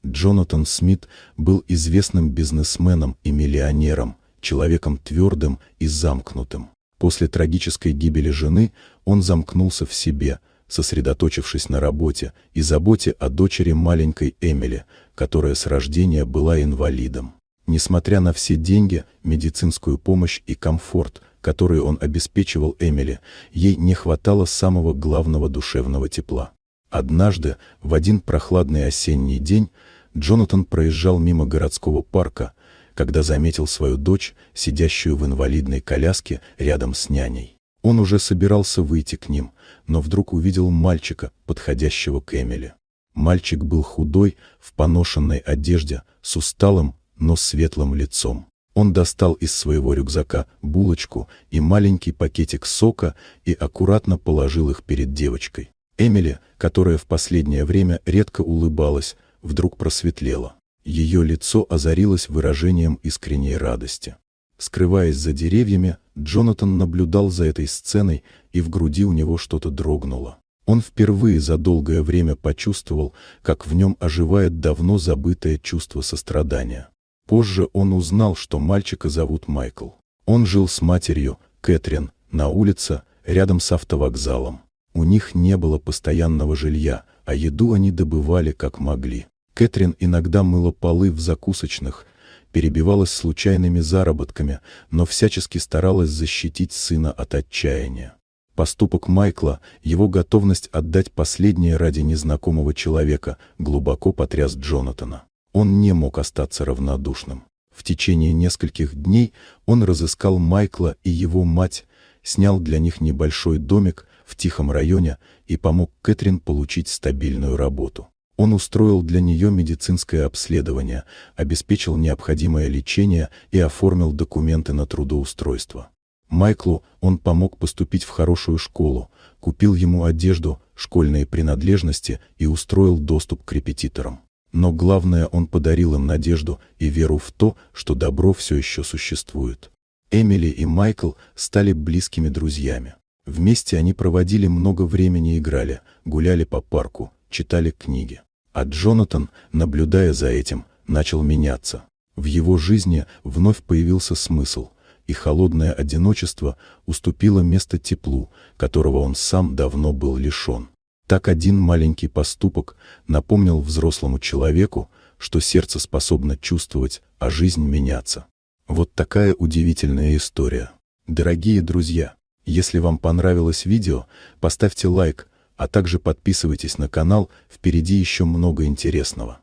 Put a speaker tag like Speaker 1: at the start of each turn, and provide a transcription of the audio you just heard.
Speaker 1: Джонатан Смит был известным бизнесменом и миллионером, человеком твердым и замкнутым. После трагической гибели жены он замкнулся в себе, сосредоточившись на работе и заботе о дочери маленькой Эмили, которая с рождения была инвалидом. Несмотря на все деньги, медицинскую помощь и комфорт, которые он обеспечивал Эмили, ей не хватало самого главного душевного тепла. Однажды, в один прохладный осенний день, Джонатан проезжал мимо городского парка, когда заметил свою дочь, сидящую в инвалидной коляске рядом с няней. Он уже собирался выйти к ним, но вдруг увидел мальчика, подходящего к Эмили. Мальчик был худой, в поношенной одежде, с усталым, но светлым лицом. Он достал из своего рюкзака булочку и маленький пакетик сока и аккуратно положил их перед девочкой. Эмили, которая в последнее время редко улыбалась, вдруг просветлела. Ее лицо озарилось выражением искренней радости. Скрываясь за деревьями, Джонатан наблюдал за этой сценой, и в груди у него что-то дрогнуло. Он впервые за долгое время почувствовал, как в нем оживает давно забытое чувство сострадания. Позже он узнал, что мальчика зовут Майкл. Он жил с матерью, Кэтрин, на улице, рядом с автовокзалом. У них не было постоянного жилья, а еду они добывали как могли. Кэтрин иногда мыла полы в закусочных, перебивалась случайными заработками, но всячески старалась защитить сына от отчаяния. Поступок Майкла, его готовность отдать последнее ради незнакомого человека, глубоко потряс Джонатана. Он не мог остаться равнодушным. В течение нескольких дней он разыскал Майкла и его мать, снял для них небольшой домик в тихом районе и помог Кэтрин получить стабильную работу. Он устроил для нее медицинское обследование, обеспечил необходимое лечение и оформил документы на трудоустройство. Майклу он помог поступить в хорошую школу, купил ему одежду, школьные принадлежности и устроил доступ к репетиторам. Но главное, он подарил им надежду и веру в то, что добро все еще существует. Эмили и Майкл стали близкими друзьями. Вместе они проводили много времени, играли, гуляли по парку, читали книги. А Джонатан, наблюдая за этим, начал меняться. В его жизни вновь появился смысл, и холодное одиночество уступило место теплу, которого он сам давно был лишен. Так один маленький поступок напомнил взрослому человеку, что сердце способно чувствовать, а жизнь меняться. Вот такая удивительная история. Дорогие друзья, если вам понравилось видео, поставьте лайк, а также подписывайтесь на канал, впереди еще много интересного.